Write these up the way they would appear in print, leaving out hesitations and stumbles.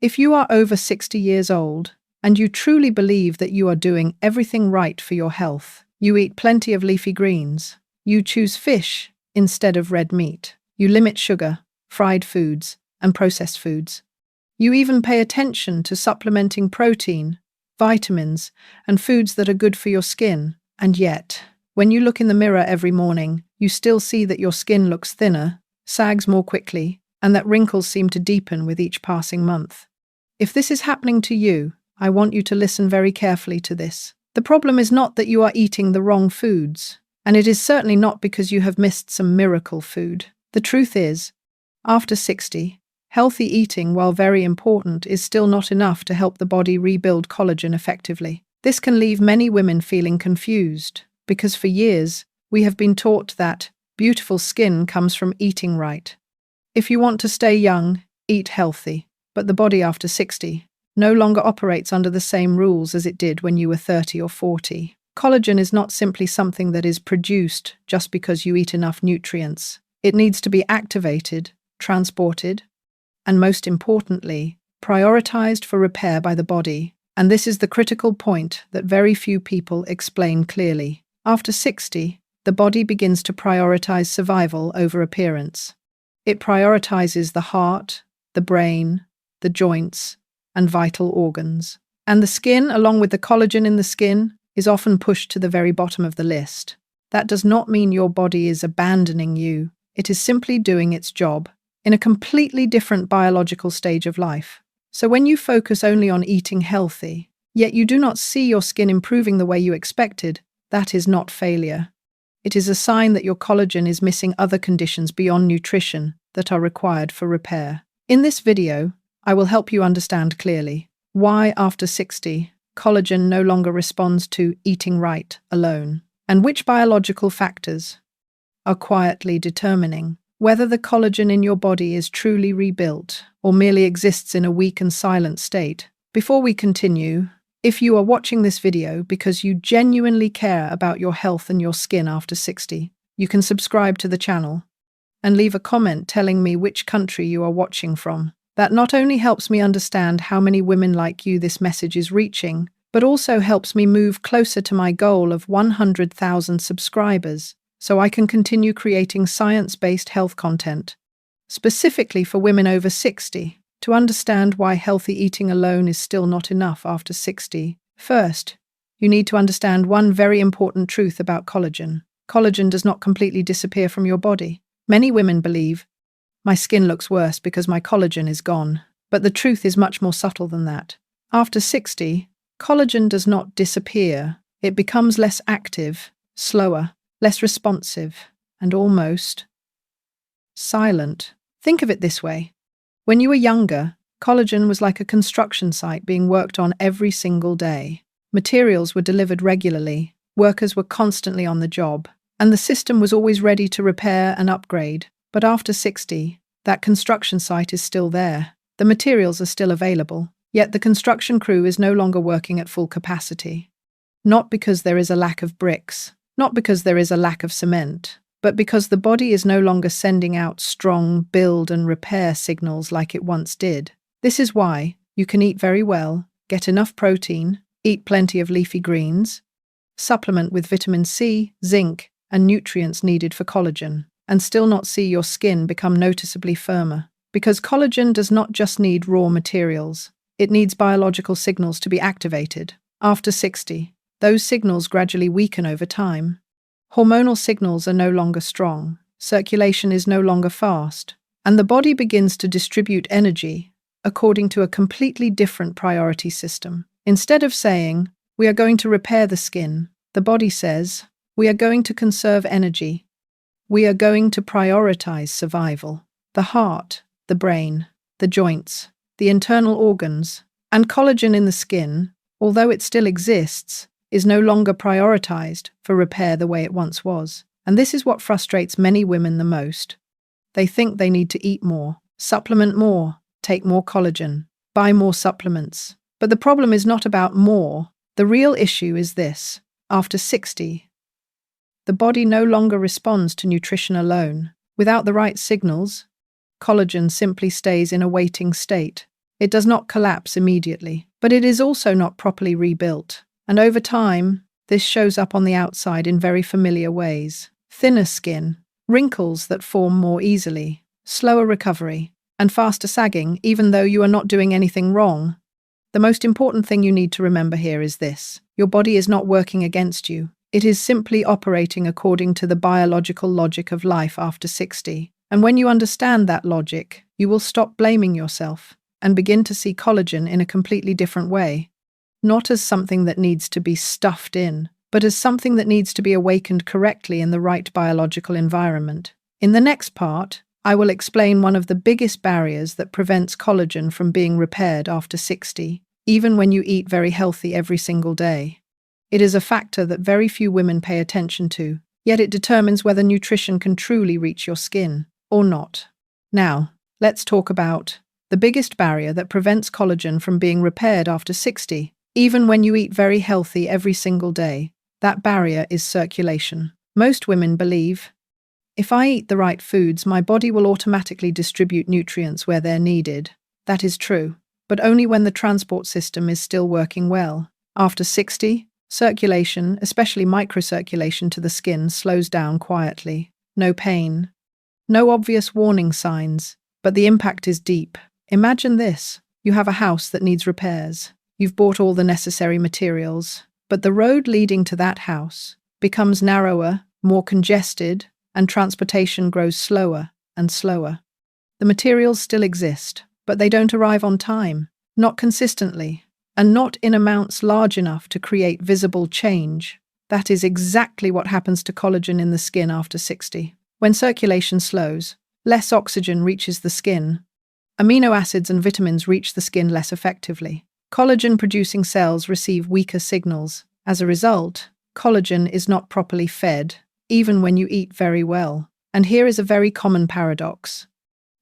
If you are over 60 years old and you truly believe that you are doing everything right for your health, you eat plenty of leafy greens, you choose fish instead of red meat, you limit sugar, fried foods, and processed foods. You even pay attention to supplementing protein, vitamins, and foods that are good for your skin. And yet, when you look in the mirror every morning, you still see that your skin looks thinner, sags more quickly, and that wrinkles seem to deepen with each passing month. If this is happening to you, I want you to listen very carefully to this. The problem is not that you are eating the wrong foods, and it is certainly not because you have missed some miracle food. The truth is, after 60, healthy eating, while very important, is still not enough to help the body rebuild collagen effectively. This can leave many women feeling confused, because for years, we have been taught that beautiful skin comes from eating right. If you want to stay young, eat healthy. But the body after 60 no longer operates under the same rules as it did when you were 30 or 40. Collagen is not simply something that is produced just because you eat enough nutrients. It needs to be activated, transported, and most importantly, prioritized for repair by the body. And this is the critical point that very few people explain clearly. After 60, the body begins to prioritize survival over appearance. It prioritizes the heart, the brain, the joints, and vital organs. And the skin, along with the collagen in the skin, is often pushed to the very bottom of the list. That does not mean your body is abandoning you. It is simply doing its job in a completely different biological stage of life. So when you focus only on eating healthy, yet you do not see your skin improving the way you expected, that is not failure. It is a sign that your collagen is missing other conditions beyond nutrition that are required for repair. In this video, I will help you understand clearly why, after 60, collagen no longer responds to eating right alone, and which biological factors are quietly determining whether the collagen in your body is truly rebuilt or merely exists in a weak and silent state. Before we continue, if you are watching this video because you genuinely care about your health and your skin after 60, you can subscribe to the channel and leave a comment telling me which country you are watching from. That not only helps me understand how many women like you this message is reaching, but also helps me move closer to my goal of 100,000 subscribers, so I can continue creating science-based health content, specifically for women over 60, to understand why healthy eating alone is still not enough after 60. First, you need to understand one very important truth about collagen. Collagen does not completely disappear from your body. Many women believe, my skin looks worse because my collagen is gone. But the truth is much more subtle than that. After 60, collagen does not disappear. It becomes less active, slower, less responsive, and almost silent. Think of it this way. When you were younger, collagen was like a construction site being worked on every single day. Materials were delivered regularly, workers were constantly on the job, and the system was always ready to repair and upgrade. But after 60, that construction site is still there. The materials are still available, yet the construction crew is no longer working at full capacity. Not because there is a lack of bricks, not because there is a lack of cement, but because the body is no longer sending out strong build and repair signals like it once did. This is why you can eat very well, get enough protein, eat plenty of leafy greens, supplement with vitamin C, zinc, and nutrients needed for collagen, and still not see your skin become noticeably firmer. Because collagen does not just need raw materials, it needs biological signals to be activated. After 60, those signals gradually weaken over time. Hormonal signals are no longer strong, circulation is no longer fast, and the body begins to distribute energy according to a completely different priority system. Instead of saying, we are going to repair the skin, the body says, we are going to conserve energy. We are going to prioritize survival. The heart, the brain, the joints, the internal organs, and collagen in the skin, although it still exists, is no longer prioritized for repair the way it once was. And this is what frustrates many women the most. They think they need to eat more, supplement more, take more collagen, buy more supplements. But the problem is not about more. The real issue is this. After 60, the body no longer responds to nutrition alone. Without the right signals, collagen simply stays in a waiting state. It does not collapse immediately, but it is also not properly rebuilt. And over time, this shows up on the outside in very familiar ways. Thinner skin, wrinkles that form more easily, slower recovery, and faster sagging, even though you are not doing anything wrong. The most important thing you need to remember here is this: your body is not working against you. It is simply operating according to the biological logic of life after 60. And when you understand that logic, you will stop blaming yourself and begin to see collagen in a completely different way. Not as something that needs to be stuffed in, but as something that needs to be awakened correctly in the right biological environment. In the next part, I will explain one of the biggest barriers that prevents collagen from being repaired after 60, even when you eat very healthy every single day. It is a factor that very few women pay attention to, yet it determines whether nutrition can truly reach your skin or not. Now, let's talk about the biggest barrier that prevents collagen from being repaired after 60, even when you eat very healthy every single day. That barrier is circulation. Most women believe, if I eat the right foods, my body will automatically distribute nutrients where they're needed. That is true, but only when the transport system is still working well. After 60, circulation, especially microcirculation to the skin, slows down quietly. No pain, no obvious warning signs, but the impact is deep. Imagine this: you have a house that needs repairs. You've bought all the necessary materials, but the road leading to that house becomes narrower, more congested, and transportation grows slower and slower. The materials still exist, but they don't arrive on time, not consistently, and not in amounts large enough to create visible change. That is exactly what happens to collagen in the skin after 60. When circulation slows, less oxygen reaches the skin. Amino acids and vitamins reach the skin less effectively. Collagen-producing cells receive weaker signals. As a result, collagen is not properly fed, even when you eat very well. And here is a very common paradox.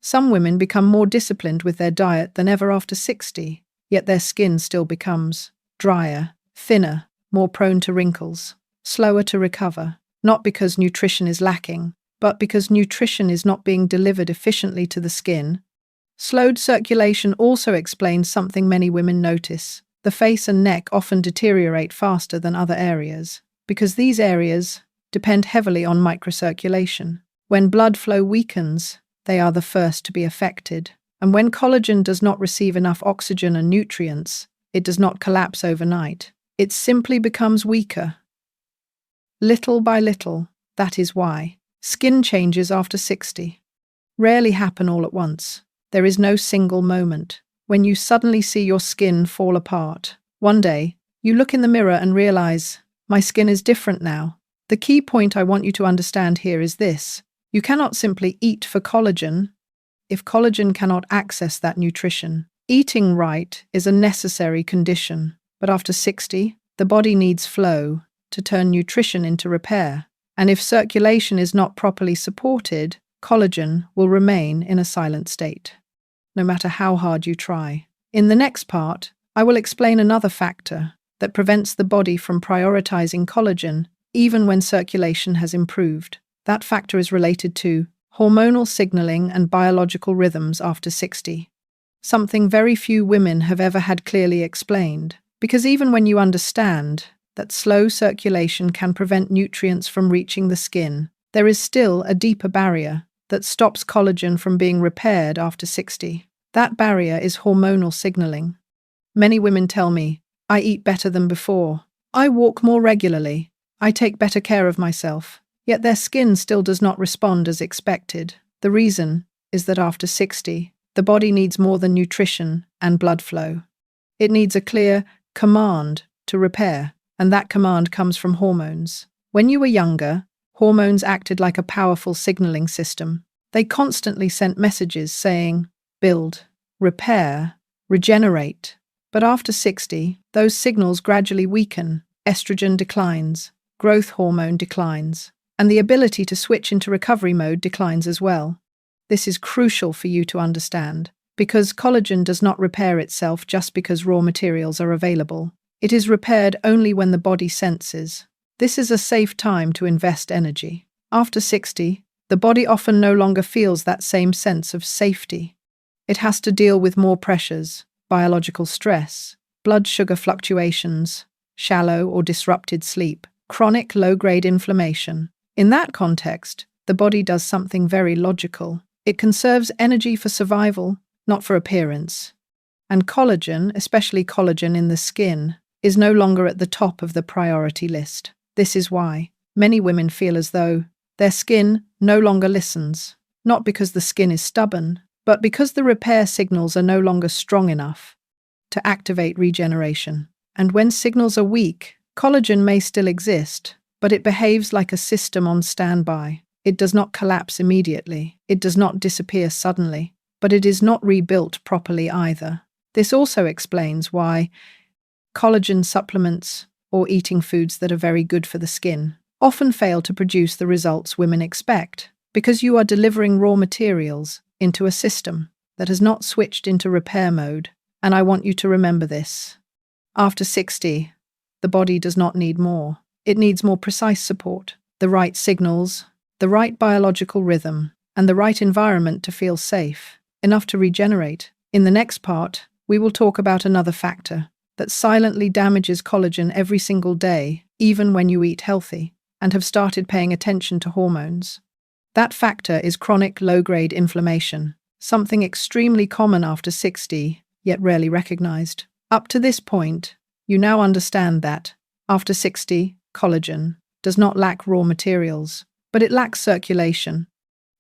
Some women become more disciplined with their diet than ever after 60, yet their skin still becomes drier, thinner, more prone to wrinkles, slower to recover, not because nutrition is lacking, but because nutrition is not being delivered efficiently to the skin. Slowed circulation also explains something many women notice. The face and neck often deteriorate faster than other areas, because these areas depend heavily on microcirculation. When blood flow weakens, they are the first to be affected. And when collagen does not receive enough oxygen and nutrients, it does not collapse overnight. It simply becomes weaker. Little by little, that is why skin changes after 60 rarely happen all at once. There is no single moment when you suddenly see your skin fall apart. One day, you look in the mirror and realize, my skin is different now. The key point I want you to understand here is this: you cannot simply eat for collagen if collagen cannot access that nutrition. Eating right is a necessary condition, but after 60, the body needs flow to turn nutrition into repair. And if circulation is not properly supported, collagen will remain in a silent state, no matter how hard you try. In the next part, I will explain another factor that prevents the body from prioritizing collagen even when circulation has improved. That factor is related to hormonal signaling and biological rhythms after 60. Something very few women have ever had clearly explained, because even when you understand that slow circulation can prevent nutrients from reaching the skin, there is still a deeper barrier that stops collagen from being repaired after 60. That barrier is hormonal signaling. Many women tell me, I eat better than before, I walk more regularly, I take better care of myself, yet their skin still does not respond as expected. The reason is that after 60, the body needs more than nutrition and blood flow. It needs a clear command to repair, and that command comes from hormones. When you were younger, hormones acted like a powerful signaling system. They constantly sent messages saying, build, repair, regenerate. But after 60, those signals gradually weaken, estrogen declines, growth hormone declines, and the ability to switch into recovery mode declines as well. This is crucial for you to understand, because collagen does not repair itself just because raw materials are available. It is repaired only when the body senses. This is a safe time to invest energy. After 60, the body often no longer feels that same sense of safety. It has to deal with more pressures, biological stress, blood sugar fluctuations, shallow or disrupted sleep, chronic low-grade inflammation. In that context, the body does something very logical. It conserves energy for survival, not for appearance. And collagen, especially collagen in the skin, is no longer at the top of the priority list. This is why many women feel as though their skin no longer listens, not because the skin is stubborn, but because the repair signals are no longer strong enough to activate regeneration. And when signals are weak, collagen may still exist, but it behaves like a system on standby. It does not collapse immediately. It does not disappear suddenly, but it is not rebuilt properly either. This also explains why collagen supplements or eating foods that are very good for the skin often fail to produce the results women expect, because you are delivering raw materials into a system that has not switched into repair mode. And I want you to remember this. After 60, the body does not need more. It needs more precise support, the right signals, the right biological rhythm, and the right environment to feel safe, enough to regenerate. In the next part, we will talk about another factor that silently damages collagen every single day, even when you eat healthy, and have started paying attention to hormones. That factor is chronic low-grade inflammation, something extremely common after 60, yet rarely recognized. Up to this point, you now understand that, after 60, collagen does not lack raw materials, but it lacks circulation,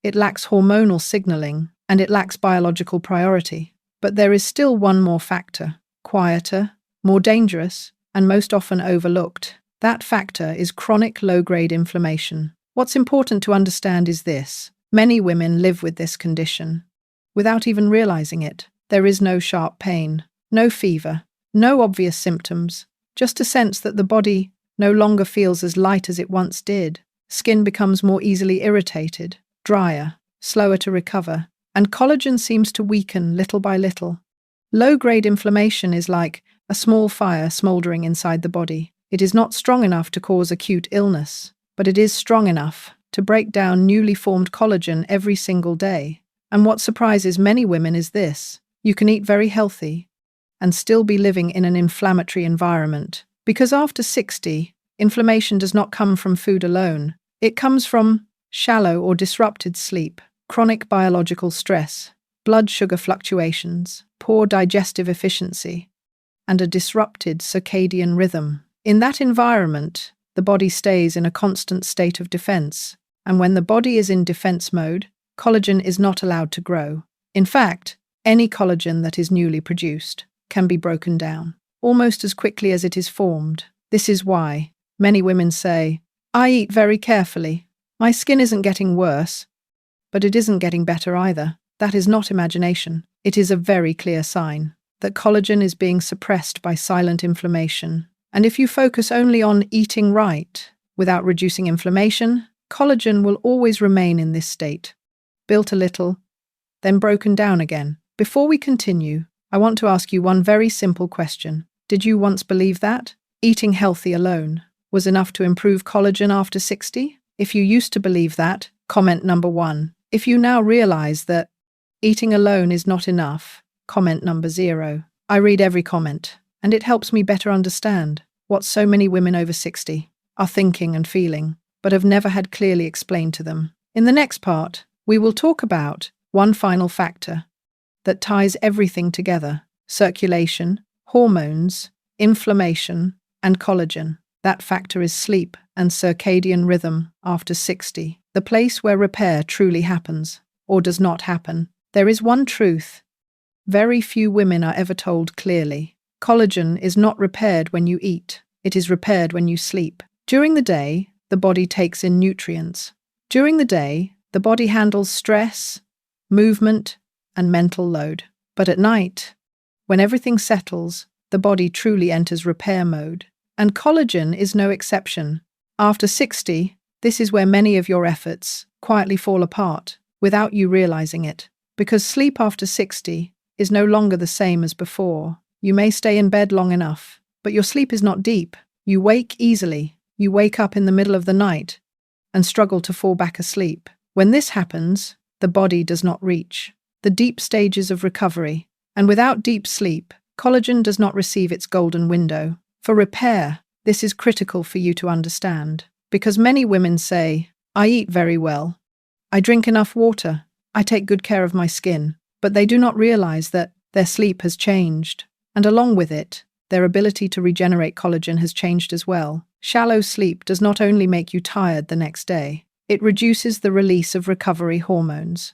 it lacks hormonal signaling, and it lacks biological priority. But there is still one more factor, quieter, more dangerous, and most often overlooked. That factor is chronic low-grade inflammation. What's important to understand is this. Many women live with this condition without even realizing it. There is no sharp pain, no fever, no obvious symptoms, just a sense that the body no longer feels as light as it once did. Skin becomes more easily irritated, drier, slower to recover, and collagen seems to weaken little by little. Low-grade inflammation is like a small fire smoldering inside the body. It is not strong enough to cause acute illness, but it is strong enough to break down newly formed collagen every single day. And what surprises many women is this: you can eat very healthy and still be living in an inflammatory environment. Because after 60, inflammation does not come from food alone. It comes from shallow or disrupted sleep, chronic biological stress, blood sugar fluctuations, poor digestive efficiency, and a disrupted circadian rhythm. In that environment, the body stays in a constant state of defense, and when the body is in defense mode, collagen is not allowed to grow. In fact, any collagen that is newly produced can be broken down almost as quickly as it is formed. This is why many women say, "I eat very carefully. My skin isn't getting worse, but it isn't getting better either." That is not imagination. It is a very clear sign that collagen is being suppressed by silent inflammation. And if you focus only on eating right, without reducing inflammation, collagen will always remain in this state, built a little, then broken down again. Before we continue, I want to ask you one very simple question. Did you once believe that eating healthy alone was enough to improve collagen after 60? If you used to believe that, comment number 1. If you now realize that eating alone is not enough, comment number 0. I read every comment, and it helps me better understand what so many women over 60 are thinking and feeling, but have never had clearly explained to them. In the next part, we will talk about one final factor that ties everything together: circulation, hormones, inflammation, and collagen. That factor is sleep and circadian rhythm after 60, the place where repair truly happens, or does not happen. There is one truth very few women are ever told clearly. Collagen is not repaired when you eat. It is repaired when you sleep. During the day, the body takes in nutrients. During the day, the body handles stress, movement, and mental load. But at night, when everything settles, the body truly enters repair mode. And collagen is no exception. After 60, this is where many of your efforts quietly fall apart without you realizing it. Because sleep after 60 is no longer the same as before. You may stay in bed long enough, but your sleep is not deep. You wake easily. You wake up in the middle of the night and struggle to fall back asleep. When this happens, the body does not reach the deep stages of recovery. And without deep sleep, Collagen does not receive its golden window. For repair, this is critical for you to understand, because many women say, I eat very well, I drink enough water, I take good care of my skin, but they do not realize that their sleep has changed, and along with it, their ability to regenerate collagen has changed as well. Shallow sleep does not only make you tired the next day, it reduces the release of recovery hormones.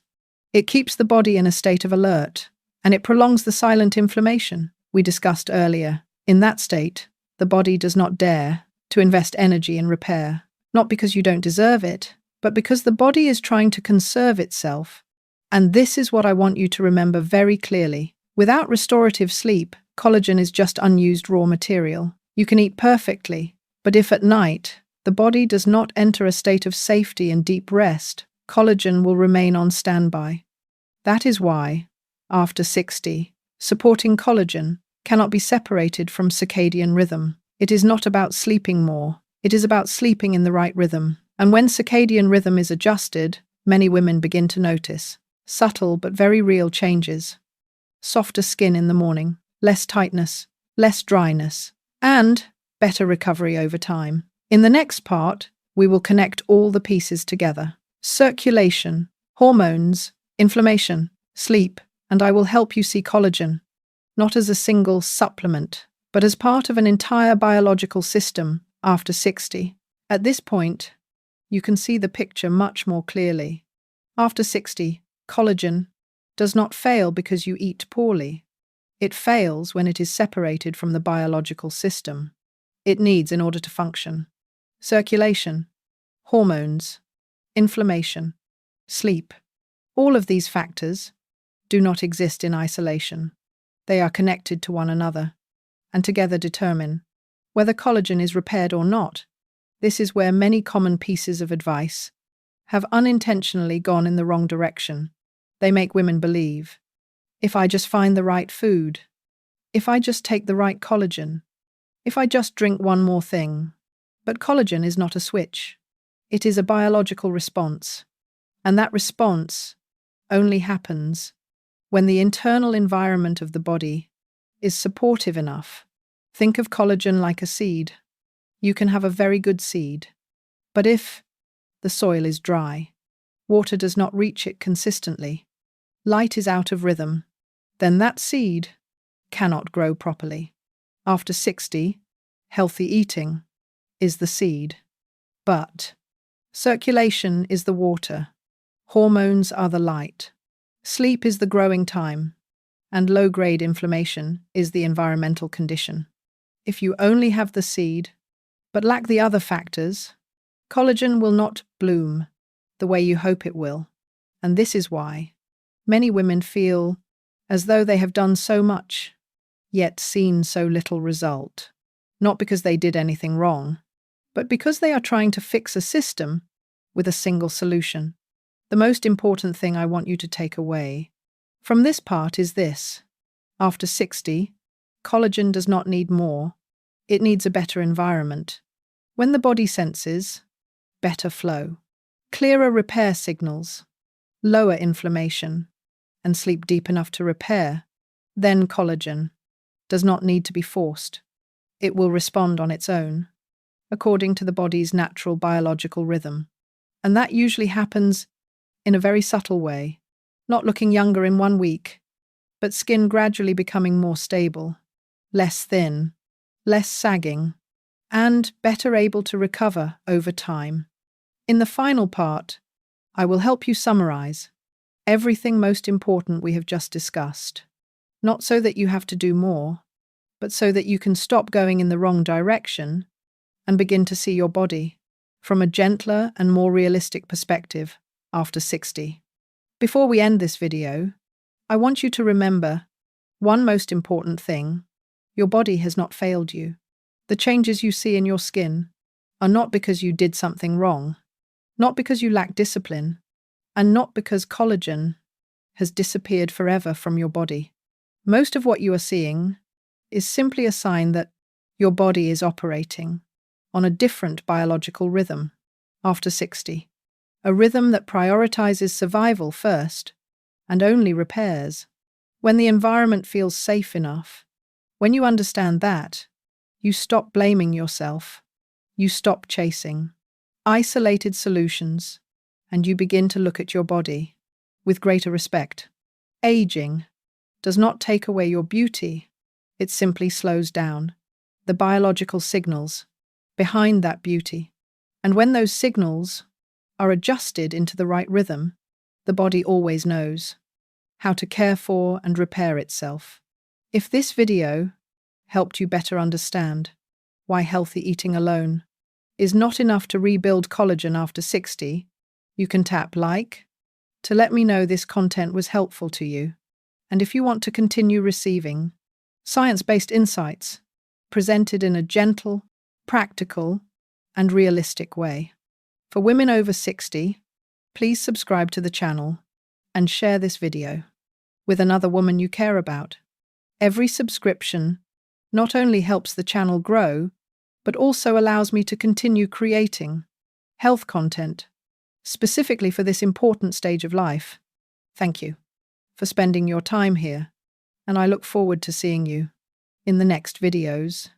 It keeps the body in a state of alert, and it prolongs the silent inflammation we discussed earlier. In that state, the body does not dare to invest energy in repair, not because you don't deserve it, but because the body is trying to conserve itself. And this is what I want you to remember very clearly. Without restorative sleep, collagen is just unused raw material. You can eat perfectly, but if at night the body does not enter a state of safety and deep rest, collagen will remain on standby. That is why, after 60, supporting collagen cannot be separated from circadian rhythm. It is not about sleeping more, it is about sleeping in the right rhythm. And when circadian rhythm is adjusted, many women begin to notice subtle but very real changes. Softer skin in the morning, less tightness, less dryness, and better recovery over time. In the next part, we will connect all the pieces together. Circulation, hormones, inflammation, sleep, and I will help you see collagen, not as a single supplement, but as part of an entire biological system after 60. At this point, you can see the picture much more clearly. After 60, collagen does not fail because you eat poorly. It fails when it is separated from the biological system it needs in order to function. Circulation, hormones, inflammation, sleep. All of these factors do not exist in isolation. They are connected to one another, and together determine whether collagen is repaired or not. This is where many common pieces of advice have unintentionally gone in the wrong direction. They make women believe, if I just find the right food, if I just take the right collagen, if I just drink one more thing. But collagen is not a switch. It is a biological response, and that response only happens when the internal environment of the body is supportive enough. Think of collagen like a seed. You can have a very good seed, but if the soil is dry, water does not reach it consistently, light is out of rhythm, then that seed cannot grow properly. After 60, healthy eating is the seed, but circulation is the water, hormones are the light, sleep is the growing time, and low-grade inflammation is the environmental condition. If you only have the seed, but lack the other factors, collagen will not bloom the way you hope it will. And this is why many women feel as though they have done so much, yet seen so little result. Not because they did anything wrong, but because they are trying to fix a system with a single solution. The most important thing I want you to take away from this part is this. After 60, collagen does not need more. It needs a better environment. When the body senses better flow, clearer repair signals, lower inflammation, and sleep deep enough to repair, then collagen does not need to be forced. It will respond on its own, according to the body's natural biological rhythm. And that usually happens in a very subtle way, not looking younger in 1 week, but skin gradually becoming more stable, less thin, less sagging, and better able to recover over time. In the final part, I will help you summarize everything most important we have just discussed, not so that you have to do more, but so that you can stop going in the wrong direction and begin to see your body from a gentler and more realistic perspective after 60. Before we end this video, I want you to remember one most important thing. Your body has not failed you. The changes you see in your skin are not because you did something wrong, not because you lack discipline, and not because collagen has disappeared forever from your body. Most of what you are seeing is simply a sign that your body is operating on a different biological rhythm after 60, a rhythm that prioritizes survival first and only repairs when the environment feels safe enough When you understand that, you stop blaming yourself, you stop chasing isolated solutions, and you begin to look at your body with greater respect. Aging does not take away your beauty, it simply slows down the biological signals behind that beauty. And when those signals are adjusted into the right rhythm, the body always knows how to care for and repair itself. If this video helped you better understand why healthy eating alone is not enough to rebuild collagen after 60, you can tap like to let me know this content was helpful to you. And if you want to continue receiving science-based insights presented in a gentle, practical, and realistic way. For women over 60, please subscribe to the channel and share this video with another woman you care about. Every subscription not only helps the channel grow, but also allows me to continue creating health content specifically for this important stage of life. Thank you for spending your time here, and I look forward to seeing you in the next videos.